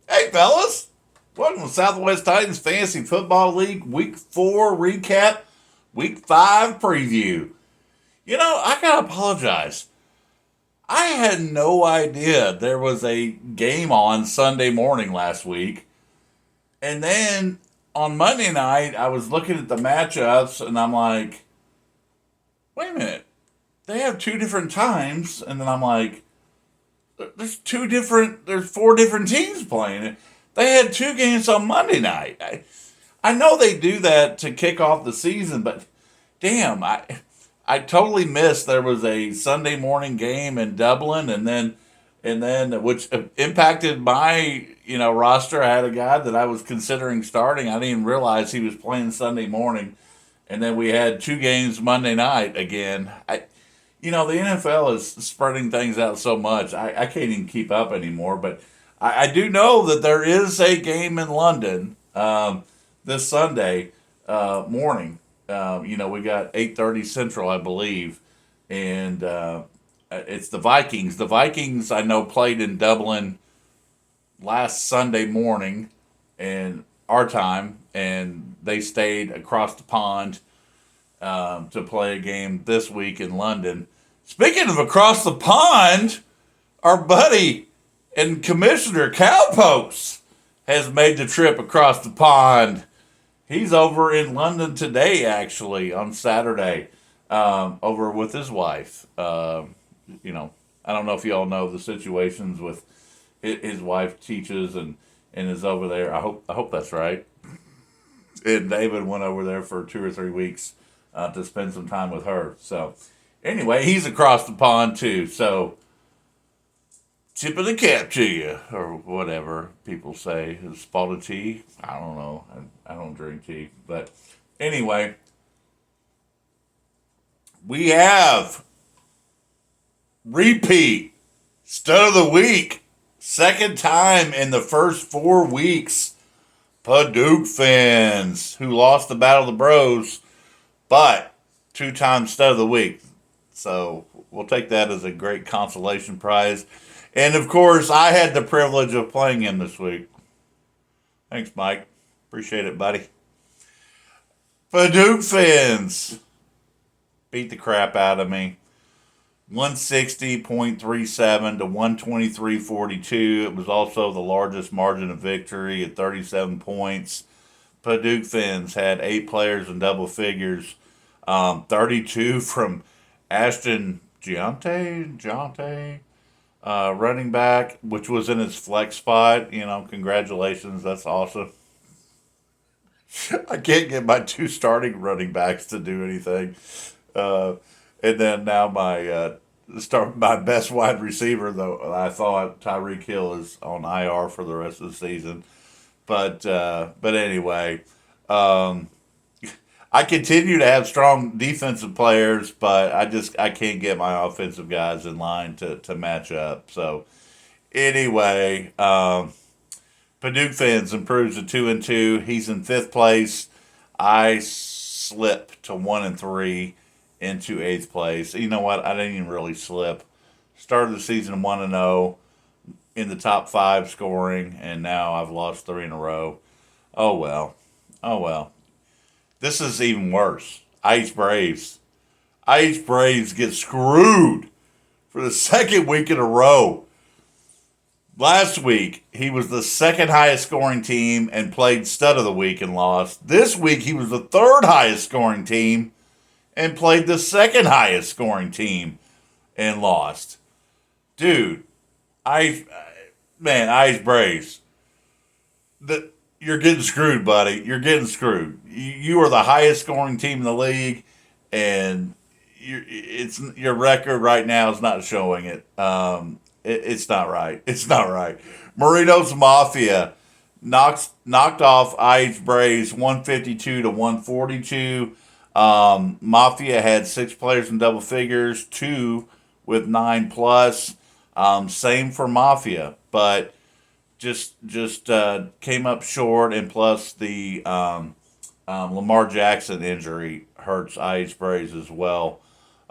Hey, fellas. Welcome to Southwest Titans Fantasy Football League Week 4 recap, Week 5 preview. I gotta apologize. I had no idea there was a game on Sunday morning last week. And then on Monday night, I was looking at the matchups and I'm like, wait a minute. They have two different times. And then I'm like, there's four different teams playing. They had two games on Monday night. I know they do that to kick off the season, but damn, I totally missed there was a Sunday morning game in Dublin, and then which impacted my roster. I had a guy that I was considering starting. I didn't even realize he was playing Sunday morning, and then we had two games Monday night again. The NFL is spreading things out so much. I can't even keep up anymore. But I do know that there is a game in London this Sunday morning. We got 8:30 Central, I believe, and it's the Vikings. The Vikings, I know, played in Dublin last Sunday morning, and our time, and they stayed across the pond to play a game this week in London. Speaking of across the pond, our buddy and Commissioner Cowpost has made the trip across the pond. He's over in London today, actually, on Saturday, over with his wife. I don't know if you all know the situations with his wife teaches and is over there. I hope that's right. And David went over there for 2 or 3 weeks to spend some time with her. So anyway, he's across the pond too. So tip of the cap to you, or whatever people say. Spotted tea. I don't know. I don't drink tea, but anyway, we have repeat stud of the week. Second time in the first 4 weeks. Paduke fans who lost the Battle of the Bros, but two-time stud of the week. So we'll take that as a great consolation prize. And of course, I had the privilege of playing him this week. Thanks, Mike. Appreciate it, buddy. Paduke fans beat the crap out of me. 160.37 to 123.42. It was also the largest margin of victory at 37 points. Paduke fans had 8 players in double figures. 32 from Ashton Giante, running back, which was in his flex spot. Congratulations. That's awesome. I can't get my two starting running backs to do anything. Uh, and then now my best wide receiver, though I thought Tyreek Hill is on IR for the rest of the season. But anyway, um, I continue to have strong defensive players, but I can't get my offensive guys in line to match up. So anyway, Paduke fans improves to 2-2. He's in fifth place. I slip to 1-3 into eighth place. You know what? I didn't even really slip. Started the season 1-0 in the top five scoring, and now I've lost three in a row. Oh well. Oh well. This is even worse. Ice Braves. Ice Braves get screwed for the second week in a row. Last week, he was the second highest scoring team and played stud of the week and lost. This week, he was the third highest scoring team and played the second highest scoring team and lost. Dude, I Ice Braves. You're getting screwed, buddy. You're getting screwed. You are the highest scoring team in the league, and your record right now is not showing it. It's not right. It's not right. Marino's Mafia knocked off Ice Braves 152 to 142. Mafia had 6 players in double figures, two with 9 plus. Same for Mafia, but just came up short, and plus the Lamar Jackson injury hurts Ice Braves as well.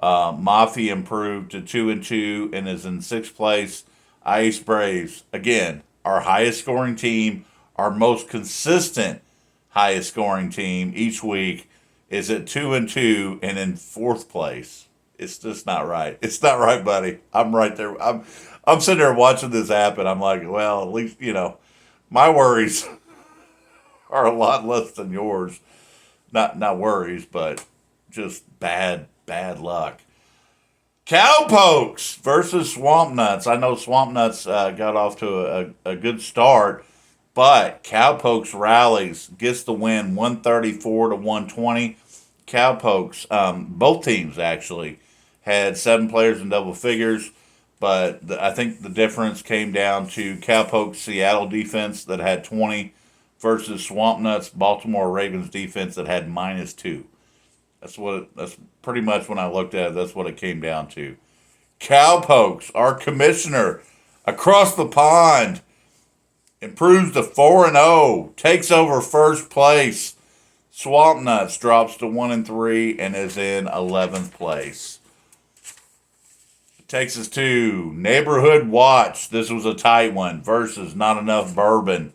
Mafia improved to 2-2 and is in sixth place. Ice Braves again our highest scoring team, our most consistent highest scoring team each week, is at 2-2 and in fourth place. It's just not right. It's not right, buddy. I'm right there. I'm sitting there watching this happen. I'm like, well, at least my worries are a lot less than yours. Not worries, but just bad luck. Cowpokes versus Swamp Nuts. I know Swamp Nuts got off to a good start, but Cowpokes rallies, gets the win 134 to 120. Cowpokes, both teams actually had 7 players in double figures, but I think the difference came down to Cowpokes Seattle defense that had 20 versus Swamp Nuts Baltimore Ravens defense that had -2. That's pretty much when I looked at it. That's what it came down to. Cowpokes, our commissioner across the pond, improves to 4-0, takes over first place. Swamp Nuts drops to 1-3 and is in 11th place. It takes us to Neighborhood Watch. This was a tight one versus Not Enough Bourbon.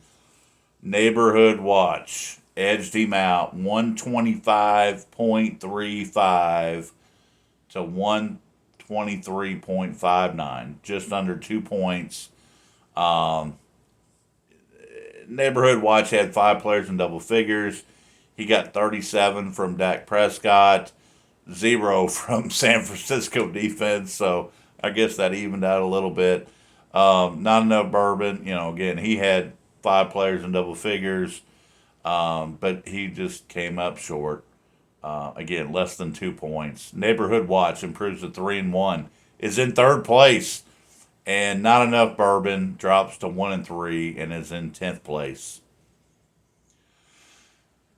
Neighborhood Watch edged him out 125.35 to 123.59, just under 2 points. Neighborhood Watch had 5 players in double figures. He got 37 from Dak Prescott, 0 from San Francisco defense. So I guess that evened out a little bit. Not Enough Bourbon, again, he had 5 players in double figures, but he just came up short. Again, less than 2 points. Neighborhood Watch improves to 3-1, is in third place, and Not Enough Bourbon drops to 1-3 and is in 10th place.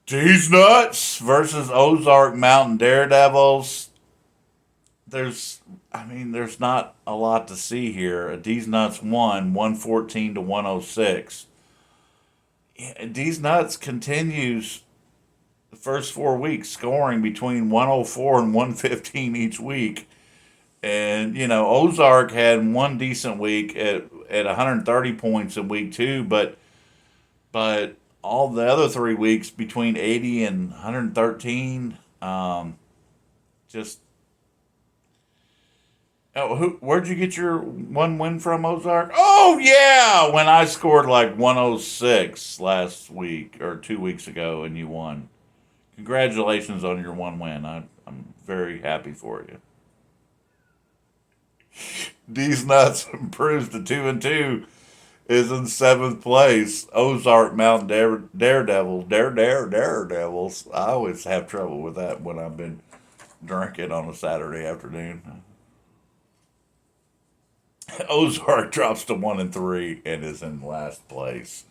D's Nuts versus Ozark Mountain Daredevils. There's not a lot to see here. D's Nuts won 114 to 106. D's Nuts continues the first 4 weeks scoring between 104 and 115 each week. And, Ozark had one decent week at 130 points in week 2, but all the other 3 weeks between 80 and 113, just. Oh, where'd you get your one win from, Ozark? Oh, yeah, when I scored like 106 last week or 2 weeks ago and you won. Congratulations on your one win. I'm very happy for you. D's Nuts improves to 2-2, is in 7th place. Ozark Mountain Daredevils. I always have trouble with that when I've been drinking on a Saturday afternoon. Ozark drops to 1-3 and is in last place.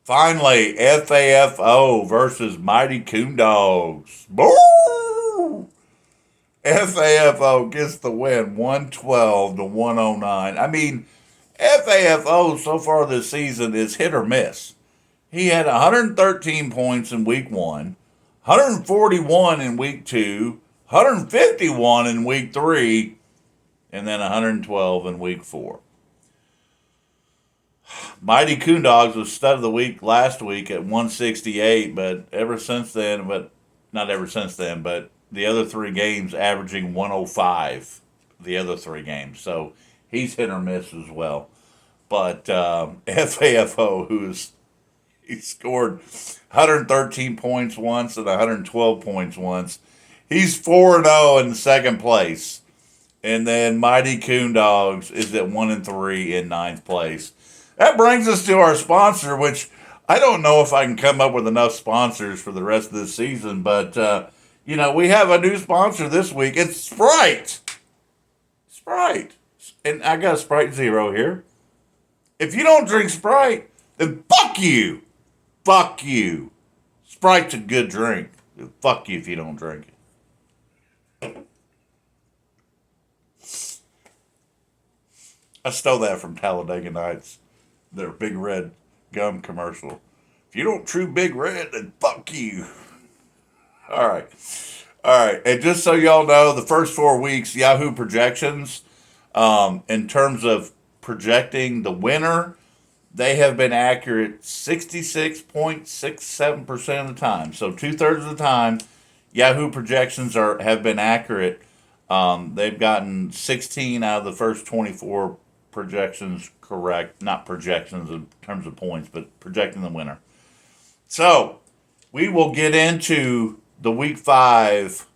Finally, FAFO versus Mighty Coon Dogs. Boo! FAFO gets the win 112 to 109. I mean, FAFO so far this season is hit or miss. He had 113 points in week 1, 141 in week 2, 151 in week 3, and then 112 in week 4. Mighty Coon Dogs was stud of the week last week at 168, but the other 3 games averaging 105, the other 3 games. So he's hit or miss as well. But FAFO, he scored 113 points once and 112 points once. He's 4-0 in second place. And then Mighty Coon Dogs is at 1-3 in 9th place. That brings us to our sponsor, which I don't know if I can come up with enough sponsors for the rest of this season, but, we have a new sponsor this week. It's Sprite. Sprite. And I got a Sprite Zero here. If you don't drink Sprite, then fuck you. Fuck you. Sprite's a good drink. Fuck you if you don't drink it. I stole that from Talladega Nights, their Big Red gum commercial. If you don't chew Big Red, then fuck you. All right. And just so y'all know, the first 4 weeks, Yahoo projections, in terms of projecting the winner, they have been accurate 66.67% of the time. So 2/3 of the time, Yahoo projections have been accurate. They've gotten 16 out of the first 24 projections correct. Not projections in terms of points, but projecting the winner. So we will get into the week 5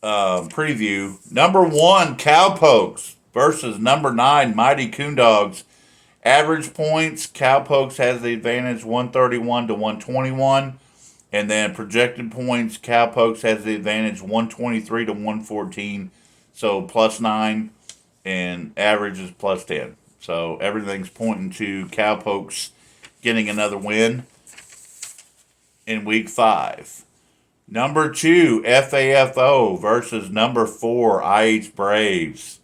preview. Number 1, Cowpokes versus number 9, Mighty Coondogs. Average points, Cowpokes has the advantage 131 to 121. And then projected points, Cowpokes has the advantage 123 to 114. So +9, and average is +10. So everything's pointing to Cowpokes getting another win in week 5. Number 2, FAFO versus number 4, IH Braves.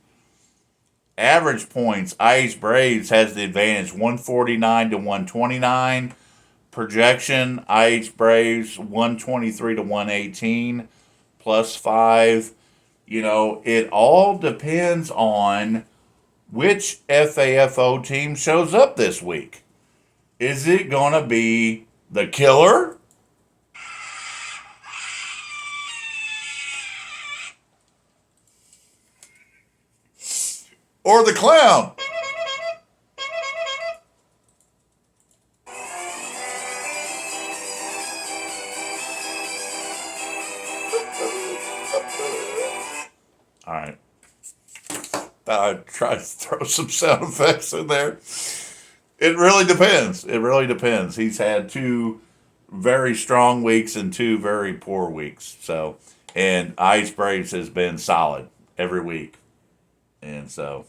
Average points, IH Braves has the advantage 149 to 129. Projection, IH Braves 123 to 118, +5. It all depends on which FAFO team shows up this week. Is it going to be the killer? Or the clown? All right. I'd try to throw some sound effects in there. It really depends. It really depends. He's had 2 very strong weeks and 2 very poor weeks. So, and IH Braves has been solid every week. And so,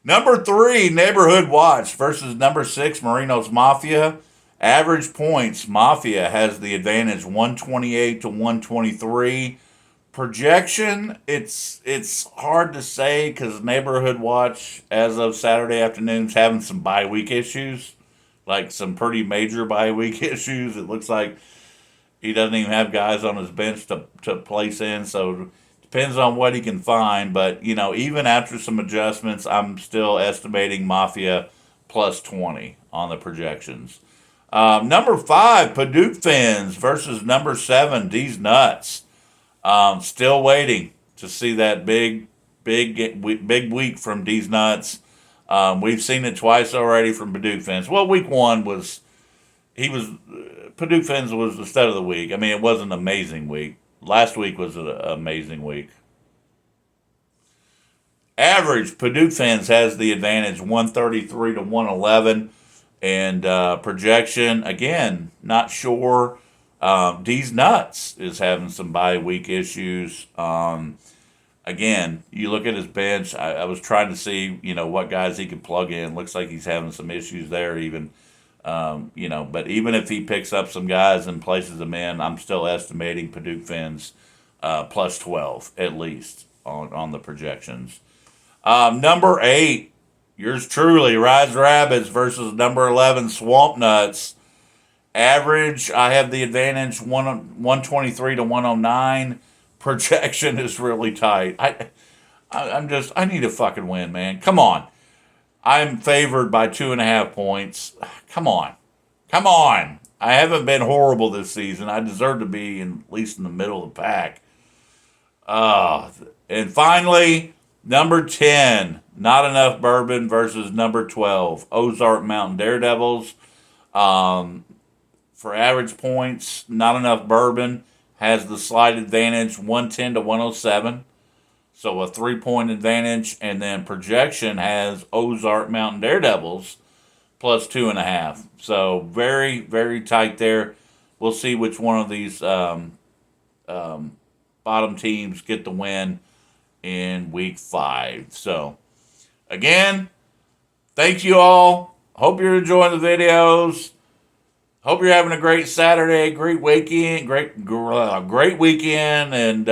number 3, Neighborhood Watch versus number 6, Marinos Mafia. Average points, Mafia has the advantage 128 to 123. Projection, it's hard to say because Neighborhood Watch, as of Saturday afternoon, is having some bye week issues, like some pretty major bye week issues. It looks like he doesn't even have guys on his bench to place in, so depends on what he can find. But even after some adjustments, I'm still estimating Mafia +20 on the projections. Number 5, Paducah Fins versus number 7, D's Nuts. Still waiting to see that big week from D's Nuts. We've seen it twice already from Paducah Fins. Well, week 1 Paducah Fins was the stud of the week. I mean, it was an amazing week. Last week was an amazing week. Average, Paducah Fins has the advantage 133 to 111. And projection, again, not sure. D's Nuts is having some bye week issues. Again, you look at his bench. I was trying to see, what guys he could plug in. Looks like he's having some issues there even. But even if he picks up some guys and places them in, I'm still estimating Paducah Fins +12 at least on the projections. Number 8, yours truly, Rise Rabbits versus number 11, Swamp Nuts. Average, I have the advantage 123 to 109. Projection is really tight. I need a fucking win, man. Come on. I'm favored by 2.5 points. Come on. I haven't been horrible this season. I deserve to be at least in the middle of the pack. And finally, number 10, Not Enough Bourbon versus number 12, Ozark Mountain Daredevils. For average points, Not Enough Bourbon has the slight advantage 110 to 107. So a 3-point advantage. And then projection has Ozark Mountain Daredevils +2.5. So very, very tight there. We'll see which one of these bottom teams get the win in week 5. So again, thank you all. Hope you're enjoying the videos. Hope you're having a great Saturday, great weekend, great weekend, and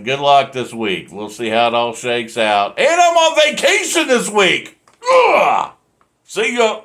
good luck this week. We'll see how it all shakes out. And I'm on vacation this week. Ugh. See ya.